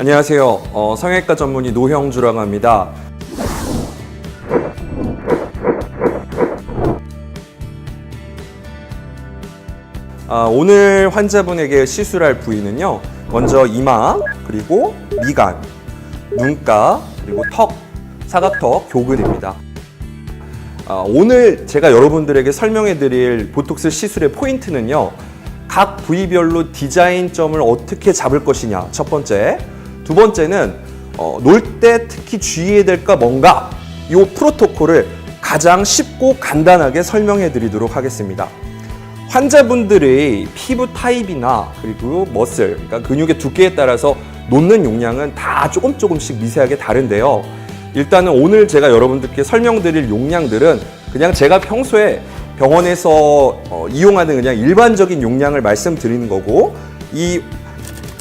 안녕하세요. 성형외과 전문의 노형주라고 합니다. 오늘 환자분에게 시술할 부위는요, 먼저 이마, 그리고 미간, 눈가, 그리고 턱, 사각턱, 교근입니다. 오늘 제가 여러분들에게 설명해 드릴 보톡스 시술의 포인트는요, 각 부위별로 디자인점을 어떻게 잡을 것이냐, 첫 번째. 두 번째는 놀 때 특히 주의해야 될 거 뭔가, 이 프로토콜을 가장 쉽고 간단하게 설명해 드리도록 하겠습니다. 환자분들의 피부 타입이나 그리고 머슬, 그러니까 근육의 두께에 따라서 놓는 용량은 다 조금씩 미세하게 다른데요. 일단은 오늘 제가 여러분들께 설명드릴 용량들은 그냥 제가 평소에 병원에서 이용하는 그냥 일반적인 용량을 말씀드리는 거고, 이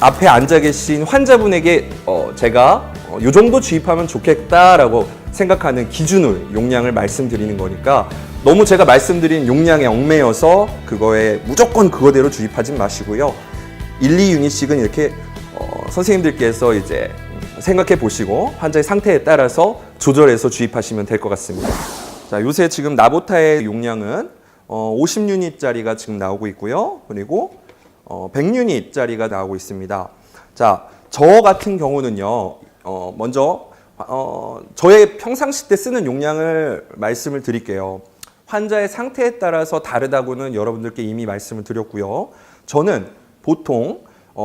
앞에 앉아 계신 환자분에게 제가 이 정도 주입하면 좋겠다라고 생각하는 기준을 용량을 말씀드리는 거니까 너무 제가 말씀드린 용량에 얽매여서 그거에 무조건 그거대로 주입하진 마시고요. 1, 2유닛씩은 이렇게 선생님들께서 이제 생각해 보시고 환자의 상태에 따라서 조절해서 주입하시면 될 것 같습니다. 자, 요새 지금 나보타의 용량은 50유닛짜리가 지금 나오고 있고요. 그리고 100유닛짜리가 나오고 있습니다. 자, 저 같은 경우는요, 먼저 저의 평상시 때 쓰는 용량을 말씀을 드릴게요. 환자의 상태에 따라서 다르다고는 여러분들께 이미 말씀을 드렸고요. 저는 보통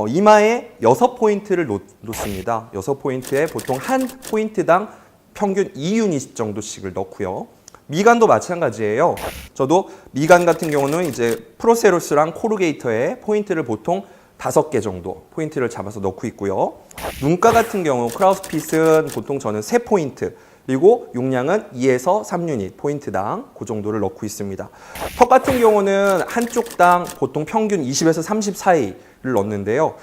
이마에 6포인트를 놓습니다. 6포인트에 보통 한 포인트당 평균 2유닛 정도씩을 넣고요. 미간도 마찬가지예요. 저도 미간 같은 경우는 이제 프로세로스랑 코르게이터에 포인트를 보통 5개 정도 포인트를 잡아서 넣고 있고요. 눈가 같은 경우 크라우스핏은 보통 저는 3포인트, 그리고 용량은 2에서 3유닛 포인트당 그 정도를 넣고 있습니다. 턱 같은 경우는 한쪽당 보통 평균 20에서 30 사이를 넣는데요.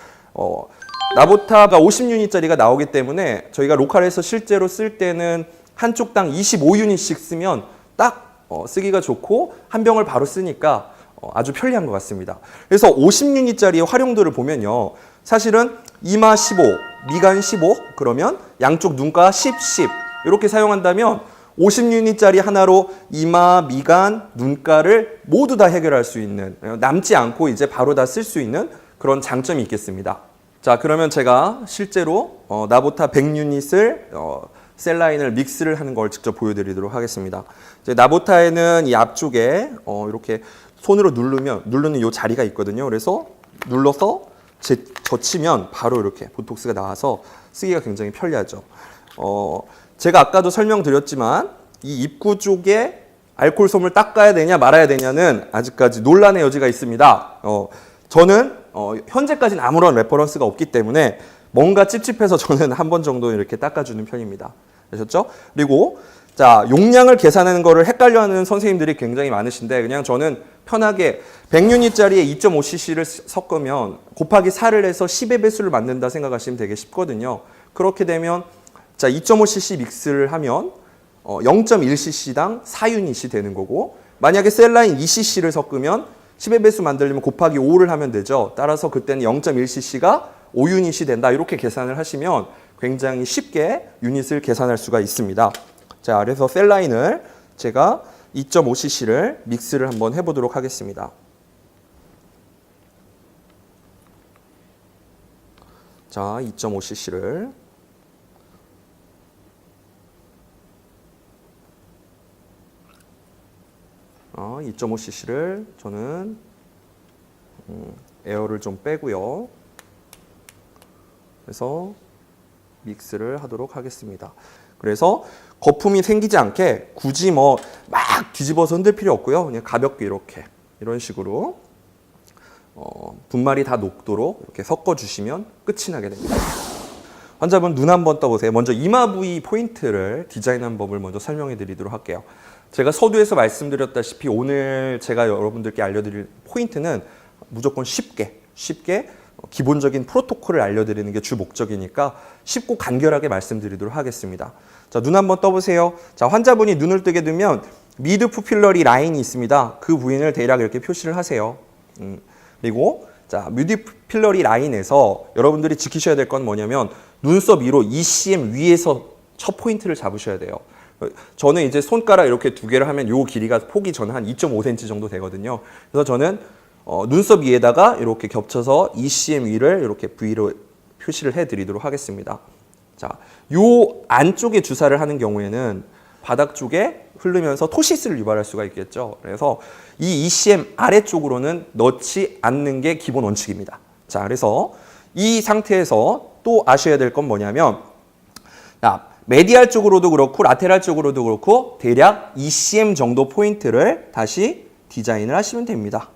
나보타가 50유닛짜리가 나오기 때문에 저희가 로컬에서 실제로 쓸 때는 한쪽당 25유닛씩 쓰면 딱 쓰기가 좋고 한 병을 바로 쓰니까 아주 편리한 것 같습니다. 그래서 50유닛짜리의 활용도를 보면요, 사실은 이마 15, 미간 15, 그러면 양쪽 눈가 10, 10 이렇게 사용한다면 50유닛짜리 하나로 이마, 미간, 눈가를 모두 다 해결할 수 있는, 남지 않고 이제 바로 다 쓸 수 있는 그런 장점이 있겠습니다. 자, 그러면 제가 실제로 나보타 100유닛을 셀라인을 믹스를 하는 걸 직접 보여드리도록 하겠습니다. 이제 나보타에는 이 앞쪽에 이렇게 손으로 누르는 이 자리가 있거든요. 그래서 눌러서 젖히면 바로 이렇게 보톡스가 나와서 쓰기가 굉장히 편리하죠. 제가 아까도 설명드렸지만 이 입구 쪽에 알코올솜을 닦아야 되냐 말아야 되냐는 아직까지 논란의 여지가 있습니다. 저는 현재까지는 아무런 레퍼런스가 없기 때문에 뭔가 찝찝해서 저는 한 번 정도 이렇게 닦아주는 편입니다. 아셨죠? 그리고 자, 용량을 계산하는 거를 헷갈려하는 선생님들이 굉장히 많으신데, 그냥 저는 편하게 100유닛짜리에 2.5cc를 섞으면 곱하기 4를 해서 10의 배수를 만든다 생각하시면 되게 쉽거든요. 그렇게 되면 자, 2.5cc 믹스를 하면 0.1cc당 4유닛이 되는 거고, 만약에 셀라인 2cc를 섞으면 10의 배수 만들려면 곱하기 5를 하면 되죠. 따라서 그때는 0.1cc가 5유닛이 된다. 이렇게 계산을 하시면 굉장히 쉽게 유닛을 계산할 수가 있습니다. 자, 그래서 셀라인을 제가 2.5cc를 믹스를 한번 해보도록 하겠습니다. 자, 2.5cc를 2.5cc를 저는 에어를 좀 빼고요. 그래서 믹스를 하도록 하겠습니다. 그래서 거품이 생기지 않게 굳이 막 뒤집어서 흔들 필요 없고요. 그냥 가볍게 이렇게 이런 식으로 분말이 다 녹도록 이렇게 섞어주시면 끝이 나게 됩니다. 환자분 눈 한번 떠보세요. 먼저 이마 부위 포인트를 디자인한 법을 먼저 설명해 드리도록 할게요. 제가 서두에서 말씀드렸다시피 오늘 제가 여러분들께 알려드릴 포인트는 무조건 쉽게 기본적인 프로토콜을 알려드리는 게 주 목적이니까 쉽고 간결하게 말씀드리도록 하겠습니다. 자, 눈 한번 떠보세요. 자, 환자분이 눈을 뜨게 되면 미드 푸필러리 라인이 있습니다. 그 부위를 대략 이렇게 표시를 하세요. 그리고 자, 미드 푸필러리 라인에서 여러분들이 지키셔야 될 건 뭐냐면 눈썹 위로 2cm 위에서 첫 포인트를 잡으셔야 돼요. 저는 이제 손가락 이렇게 두 개를 하면 요 길이가 폭이 저는 한 2.5cm 정도 되거든요. 그래서 저는 눈썹 위에다가 이렇게 겹쳐서 2cm 위를 이렇게 V로 표시를 해드리도록 하겠습니다. 자, 요 안쪽에 주사를 하는 경우에는 바닥 쪽에 흐르면서 토시스를 유발할 수가 있겠죠. 그래서 이 2cm 아래쪽으로는 넣지 않는 게 기본 원칙입니다. 자, 그래서 이 상태에서 또 아셔야 될 건 뭐냐면, 메디알 쪽으로도 그렇고 라테랄 쪽으로도 그렇고 대략 2cm 정도 포인트를 다시 디자인을 하시면 됩니다.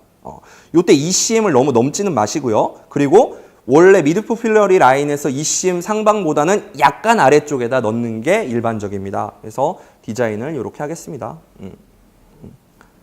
이때 2cm을 너무 넘지는 마시고요. 그리고 원래 미드푸필러리 라인에서 2cm 상방보다는 약간 아래쪽에다 넣는 게 일반적입니다. 그래서 디자인을 이렇게 하겠습니다.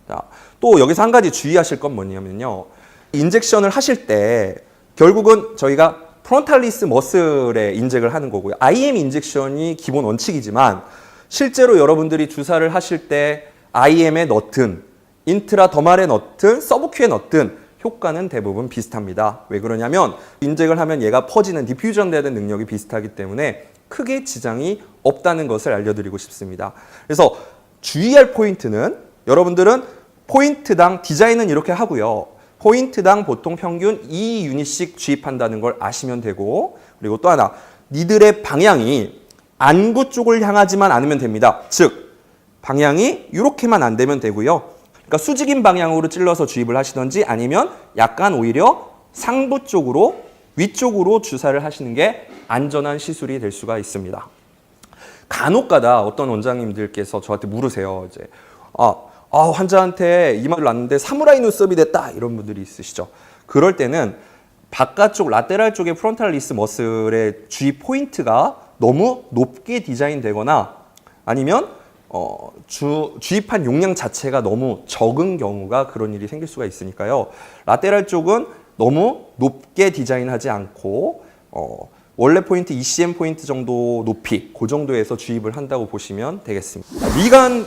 자, 또 여기서 한 가지 주의하실 건 뭐냐면요. 인젝션을 하실 때 결국은 저희가 프론탈리스 머슬에 인젝을 하는 거고요. IM 인젝션이 기본 원칙이지만 실제로 여러분들이 주사를 하실 때 IM에 넣든 인트라더말에 넣든 서브큐에 넣든 효과는 대부분 비슷합니다. 왜 그러냐면 인젝을 하면 얘가 퍼지는 디퓨전 되는 능력이 비슷하기 때문에 크게 지장이 없다는 것을 알려드리고 싶습니다. 그래서 주의할 포인트는 여러분들은 포인트당 디자인은 이렇게 하고요. 포인트당 보통 평균 2유닛씩 주입한다는 걸 아시면 되고, 그리고 또 하나, 니들의 방향이 안구 쪽을 향하지만 않으면 됩니다. 즉, 방향이 이렇게만 안 되면 되고요. 그러니까 수직인 방향으로 찔러서 주입을 하시던지 아니면 약간 오히려 상부 쪽으로, 위쪽으로 주사를 하시는 게 안전한 시술이 될 수가 있습니다. 간혹가다 어떤 원장님들께서 저한테 물으세요. 이제 환자한테 이마를 놨는데 사무라이 눈썹이 됐다 이런 분들이 있으시죠. 그럴 때는 바깥쪽 라테랄 쪽의 프론탈리스 머슬의 주입 포인트가 너무 높게 디자인되거나 아니면 주입한 용량 자체가 너무 적은 경우가 그런 일이 생길 수가 있으니까요. 라테랄 쪽은 너무 높게 디자인하지 않고 원래 포인트 2cm 포인트 정도 높이 그 정도에서 주입을 한다고 보시면 되겠습니다. 미간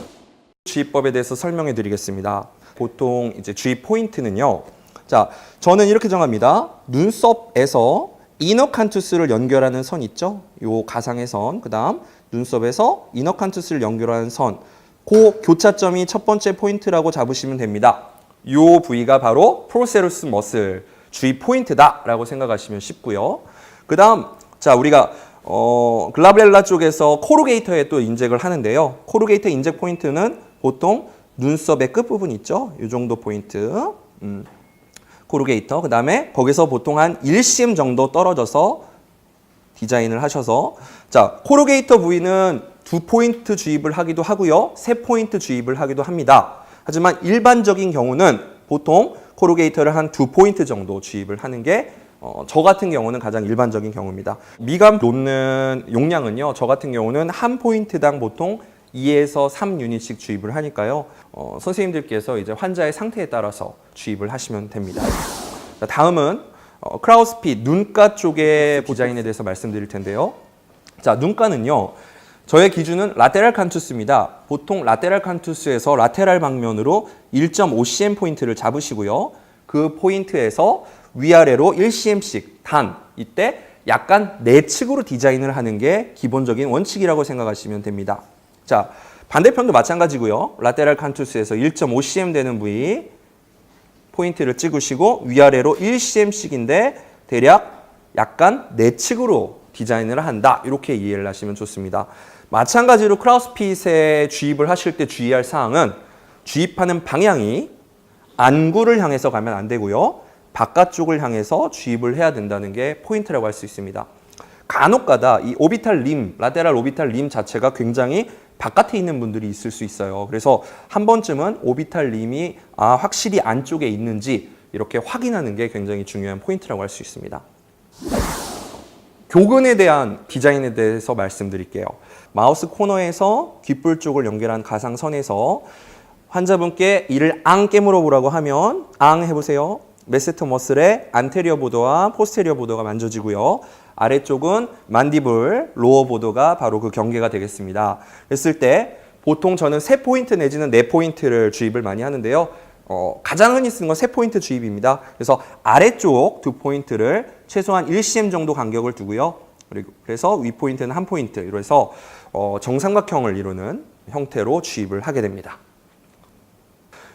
주입법에 대해서 설명해 드리겠습니다. 보통 이제 주입 포인트는요. 자, 저는 이렇게 정합니다. 눈썹에서 이너 칸투스를 연결하는 선 있죠? 요 가상의 선. 그다음 눈썹에서 이너 칸투스를 연결하는 선. 그 교차점이 첫 번째 포인트라고 잡으시면 됩니다. 요 부위가 바로 프로세루스 머슬 주입 포인트다라고 생각하시면 쉽고요. 그다음 자, 우리가 글라브렐라 쪽에서 코루게이터에 또 인젝을 하는데요. 코루게이터 인젝 포인트는 보통 눈썹의 끝부분 있죠? 이 정도 포인트. 코루게이터. 그 다음에 거기서 보통 한 1cm 정도 떨어져서 디자인을 하셔서 자, 코루게이터 부위는 2포인트 주입을 하기도 하고요. 3포인트 주입을 하기도 합니다. 하지만 일반적인 경우는 보통 코루게이터를 한 2포인트 정도 주입을 하는 게 저 같은 경우는 가장 일반적인 경우입니다. 미간 놓는 용량은요. 저 같은 경우는 한 포인트당 보통 2에서 3유닛씩 주입을 하니까요. 선생님들께서 이제 환자의 상태에 따라서 주입을 하시면 됩니다. 자, 다음은 크라우스핏 눈가 쪽의 디자인에 대해서 말씀드릴 텐데요. 자, 눈가는요. 저의 기준은 라테랄 칸투스입니다. 보통 라테랄 칸투스에서 라테랄 방면으로 1.5cm 포인트를 잡으시고요. 그 포인트에서 위아래로 1cm씩 단 이때 약간 내측으로 디자인을 하는 게 기본적인 원칙이라고 생각하시면 됩니다. 자, 반대편도 마찬가지고요. 라테랄 칸투스에서 1.5cm 되는 부위 포인트를 찍으시고 위아래로 1cm씩인데 대략 약간 내측으로 디자인을 한다. 이렇게 이해를 하시면 좋습니다. 마찬가지로 크라우스핏에 주입을 하실 때 주의할 사항은 주입하는 방향이 안구를 향해서 가면 안 되고요. 바깥쪽을 향해서 주입을 해야 된다는 게 포인트라고 할 수 있습니다. 간혹가다 이 오비탈 림, 라테랄 오비탈 림 자체가 굉장히 바깥에 있는 분들이 있을 수 있어요. 그래서 한 번쯤은 오비탈 림이 확실히 안쪽에 있는지 이렇게 확인하는 게 굉장히 중요한 포인트라고 할 수 있습니다. 교근에 대한 디자인에 대해서 말씀드릴게요. 마우스 코너에서 귓불 쪽을 연결한 가상선에서 환자분께 이를 앙 깨물어 보라고 하면 앙 해보세요. 메세터 머슬의 안테리어 보더와 포스테리어 보더가 만져지고요. 아래쪽은 만디블, 로어 보더가 바로 그 경계가 되겠습니다. 그랬을 때 보통 저는 3포인트 내지는 4포인트를 주입을 많이 하는데요. 가장 흔히 쓰는 건 3포인트 주입입니다. 그래서 아래쪽 2포인트를 최소한 1cm 정도 간격을 두고요. 그래서 위 포인트는 한 포인트. 이래서 정삼각형을 이루는 형태로 주입을 하게 됩니다.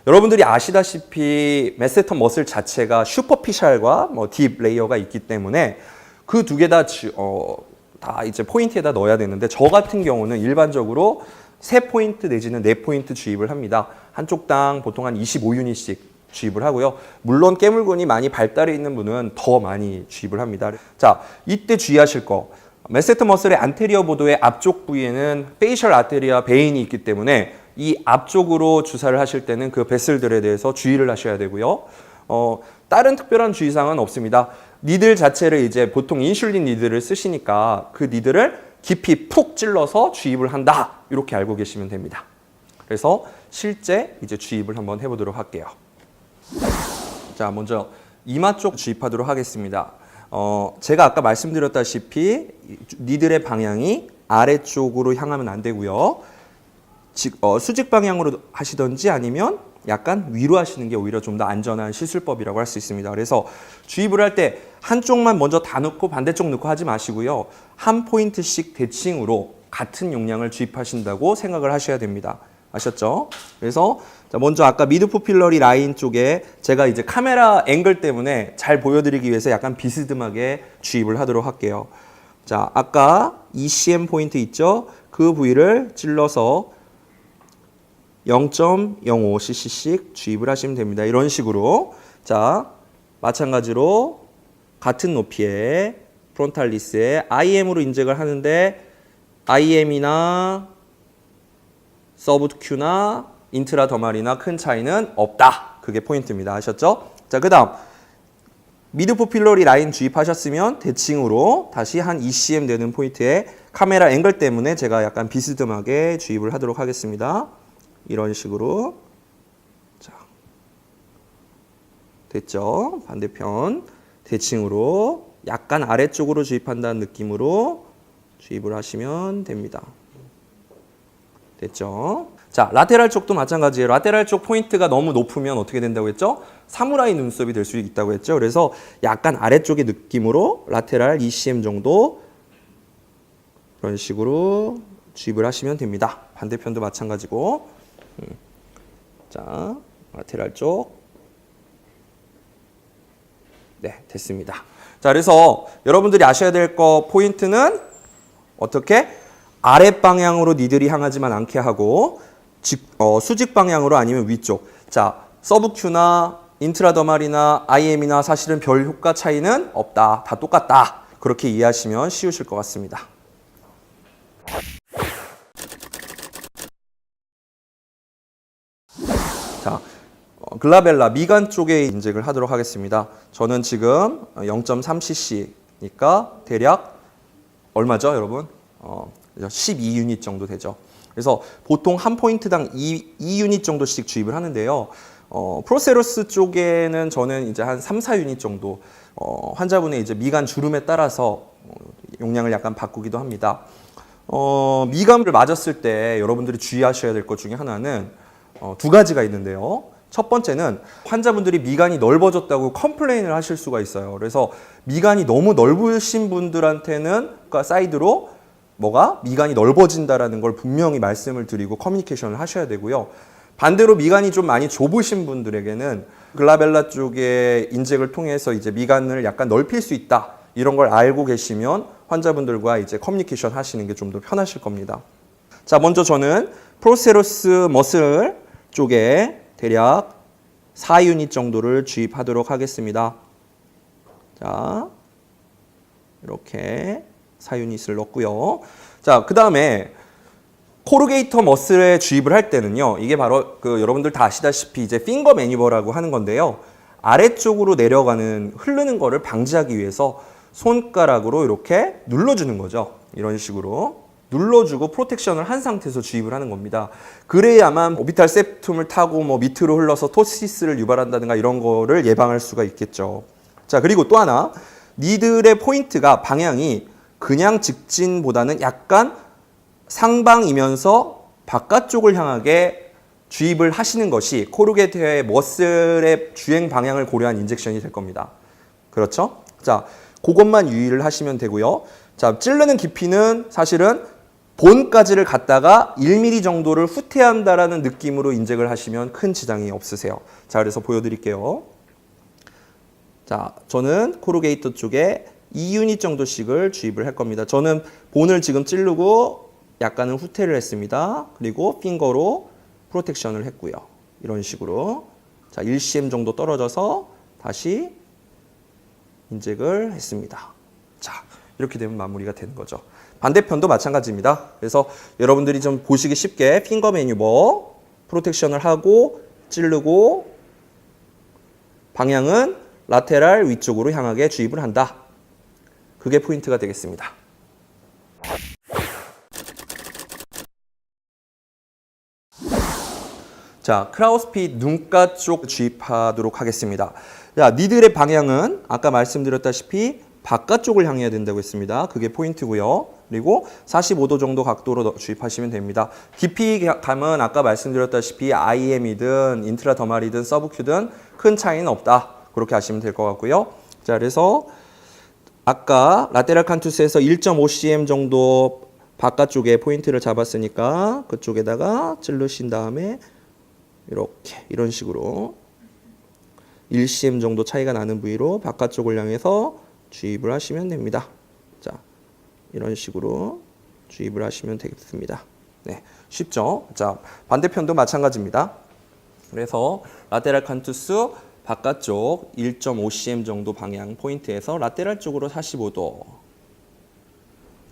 여러분들이 아시다시피 메세텀 머슬 자체가 슈퍼피셜과 딥 레이어가 있기 때문에 그 두 개 다 이제 포인트에다 넣어야 되는데, 저 같은 경우는 일반적으로 3포인트 내지는 4포인트 주입을 합니다. 한쪽당 보통 한 25유닛씩 주입을 하고요. 물론 깨물근이 많이 발달해 있는 분은 더 많이 주입을 합니다. 자, 이때 주의하실 거. 메세텀 머슬의 안테리어 보도의 앞쪽 부위에는 페이셜 아테리아 베인이 있기 때문에 이 앞쪽으로 주사를 하실 때는 그 베슬들에 대해서 주의를 하셔야 되고요. 다른 특별한 주의사항은 없습니다. 니들 자체를 이제 보통 인슐린 니들을 쓰시니까 그 니들을 깊이 푹 찔러서 주입을 한다. 이렇게 알고 계시면 됩니다. 그래서 실제 이제 주입을 한번 해보도록 할게요. 자, 먼저 이마 쪽 주입하도록 하겠습니다. 제가 아까 말씀드렸다시피 니들의 방향이 아래쪽으로 향하면 안 되고요. 수직 방향으로 하시던지 아니면 약간 위로 하시는 게 오히려 좀 더 안전한 시술법이라고 할 수 있습니다. 그래서 주입을 할 때 한쪽만 먼저 다 넣고 반대쪽 넣고 하지 마시고요. 한 포인트씩 대칭으로 같은 용량을 주입하신다고 생각을 하셔야 됩니다. 아셨죠? 그래서 먼저 아까 미드 포필러리 라인 쪽에 제가 이제 카메라 앵글 때문에 잘 보여드리기 위해서 약간 비스듬하게 주입을 하도록 할게요. 자, 아까 ECM 포인트 있죠? 그 부위를 찔러서 0.05cc씩 주입을 하시면 됩니다. 이런 식으로. 자, 마찬가지로 같은 높이의 프론탈리스에 IM으로 인젝을 하는데 IM이나 서브큐나 인트라더말이나 큰 차이는 없다. 그게 포인트입니다. 아셨죠? 자, 그 다음 미드 포필러리 라인 주입하셨으면 대칭으로 다시 한 ECM 되는 포인트에 카메라 앵글 때문에 제가 약간 비스듬하게 주입을 하도록 하겠습니다. 이런 식으로. 자, 됐죠? 반대편 대칭으로 약간 아래쪽으로 주입한다는 느낌으로 주입을 하시면 됩니다. 됐죠? 자, 라테랄 쪽도 마찬가지예요. 라테랄 쪽 포인트가 너무 높으면 어떻게 된다고 했죠? 사무라이 눈썹이 될 수 있다고 했죠. 그래서 약간 아래쪽의 느낌으로 라테랄 ECM 정도 이런 식으로 주입을 하시면 됩니다. 반대편도 마찬가지고. 자, 라테랄 쪽. 네, 됐습니다. 자, 그래서 여러분들이 아셔야 될 거 포인트는 어떻게? 아랫 방향으로 니들이 향하지만 않게 하고 수직 방향으로 아니면 위쪽. 자, 서브큐나 인트라더말이나 IM이나 사실은 별 효과 차이는 없다. 다 똑같다. 그렇게 이해하시면 쉬우실 것 같습니다. 자, 글라벨라 미간 쪽에 인젝을 하도록 하겠습니다. 저는 지금 0.3cc니까 대략 얼마죠, 여러분? 12유닛 정도 되죠. 그래서 보통 한 포인트당 2유닛 정도씩 주입을 하는데요. 프로세로스 쪽에는 저는 이제 한 3, 4유닛 정도 환자분의 이제 미간 주름에 따라서 용량을 약간 바꾸기도 합니다. 미간을 맞았을 때 여러분들이 주의하셔야 될 것 중에 하나는 두 가지가 있는데요. 첫 번째는 환자분들이 미간이 넓어졌다고 컴플레인을 하실 수가 있어요. 그래서 미간이 너무 넓으신 분들한테는 그러니까 사이드로 뭐가 미간이 넓어진다라는 걸 분명히 말씀을 드리고 커뮤니케이션을 하셔야 되고요. 반대로 미간이 좀 많이 좁으신 분들에게는 글라벨라 쪽의 인젝을 통해서 이제 미간을 약간 넓힐 수 있다. 이런 걸 알고 계시면 환자분들과 이제 커뮤니케이션 하시는 게 좀 더 편하실 겁니다. 자, 먼저 저는 프로세로스 머슬 쪽에 대략 4유닛 정도를 주입하도록 하겠습니다. 자, 이렇게 4유닛을 넣고요. 자, 그 다음에 코르게이터 머슬에 주입을 할 때는요. 이게 바로 여러분들 다 아시다시피 이제 핑거 매니버라고 하는 건데요. 아래쪽으로 내려가는 흐르는 거를 방지하기 위해서 손가락으로 이렇게 눌러주는 거죠. 이런 식으로 눌러주고 프로텍션을 한 상태에서 주입을 하는 겁니다. 그래야만 오비탈 septum을 타고 밑으로 흘러서 토시스를 유발한다든가 이런 거를 예방할 수가 있겠죠. 자, 그리고 또 하나, 니들의 포인트가 방향이 그냥 직진보다는 약간 상방이면서 바깥쪽을 향하게 주입을 하시는 것이 코르게이터의 머슬의 주행 방향을 고려한 인젝션이 될 겁니다. 그렇죠? 자, 그것만 유의를 하시면 되고요. 자, 찌르는 깊이는 사실은 본까지를 갖다가 1mm 정도를 후퇴한다라는 느낌으로 인젝을 하시면 큰 지장이 없으세요. 자, 그래서 보여드릴게요. 자, 저는 코루게이터 쪽에 2유닛 정도씩을 주입을 할 겁니다. 저는 본을 지금 찌르고 약간은 후퇴를 했습니다. 그리고 핑거로 프로텍션을 했고요. 이런 식으로. 자, 1cm 정도 떨어져서 다시 인젝을 했습니다. 자, 이렇게 되면 마무리가 되는 거죠. 반대편도 마찬가지입니다. 그래서 여러분들이 좀 보시기 쉽게 핑거 매뉴버 프로텍션을 하고 찌르고 방향은 라테랄 위쪽으로 향하게 주입을 한다. 그게 포인트가 되겠습니다. 자, 크라우스핏 눈가 쪽 주입하도록 하겠습니다. 자, 니들의 방향은 아까 말씀드렸다시피 바깥쪽을 향해야 된다고 했습니다. 그게 포인트고요. 그리고 45도 정도 각도로 주입하시면 됩니다. 깊이 감은 아까 말씀드렸다시피 IM이든 인트라더말이든 서브큐든 큰 차이는 없다. 그렇게 하시면 될 것 같고요. 자, 그래서 아까 라테랄 칸투스에서 1.5cm 정도 바깥쪽에 포인트를 잡았으니까 그쪽에다가 찌르신 다음에 이렇게 이런 식으로 1cm 정도 차이가 나는 부위로 바깥쪽을 향해서 주입을 하시면 됩니다. 자, 이런 식으로 주입을 하시면 되겠습니다. 네, 쉽죠? 자, 반대편도 마찬가지입니다. 그래서 라테랄 칸투스 바깥쪽 1.5cm 정도 방향 포인트에서 라테랄 쪽으로 45도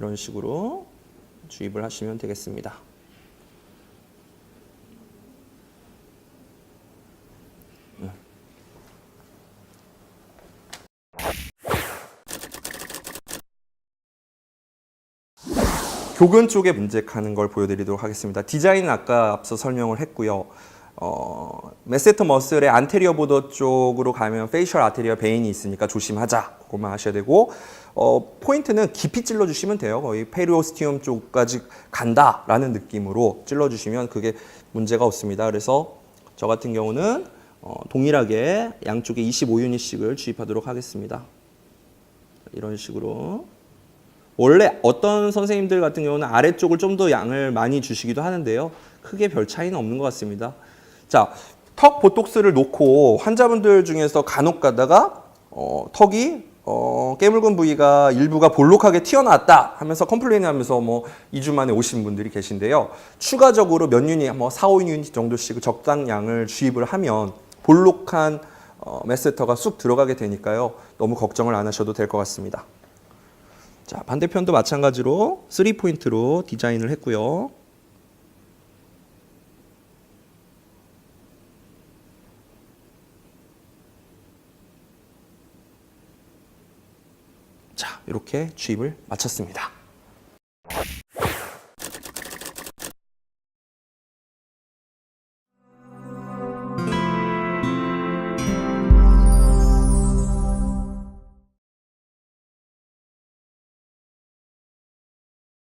이런 식으로 주입을 하시면 되겠습니다. 교근 쪽에 문제하는 걸 보여드리도록 하겠습니다. 디자인은 아까 앞서 설명을 했고요. 메세터 머슬의 안테리어 보더 쪽으로 가면 페이셜 아테리어 베인이 있으니까 조심하자. 그것만 하셔야 되고 포인트는 깊이 찔러주시면 돼요. 거의 페리오스티움 쪽까지 간다라는 느낌으로 찔러주시면 그게 문제가 없습니다. 그래서 저 같은 경우는 동일하게 양쪽에 25유닛씩을 주입하도록 하겠습니다. 이런 식으로. 원래 어떤 선생님들 같은 경우는 아래쪽을 좀 더 양을 많이 주시기도 하는데요. 크게 별 차이는 없는 것 같습니다. 자, 턱 보톡스를 놓고 환자분들 중에서 간혹 가다가 턱이 깨물근 부위가 일부가 볼록하게 튀어나왔다 하면서 컴플레인 하면서 뭐 2주 만에 오신 분들이 계신데요. 추가적으로 몇 유닛, 뭐 4, 5유닛 정도씩 적당량을 주입을 하면 볼록한 메세터가 쑥 들어가게 되니까요. 너무 걱정을 안 하셔도 될 것 같습니다. 자, 반대편도 마찬가지로 3포인트로 디자인을 했고요. 자, 이렇게 주입을 마쳤습니다.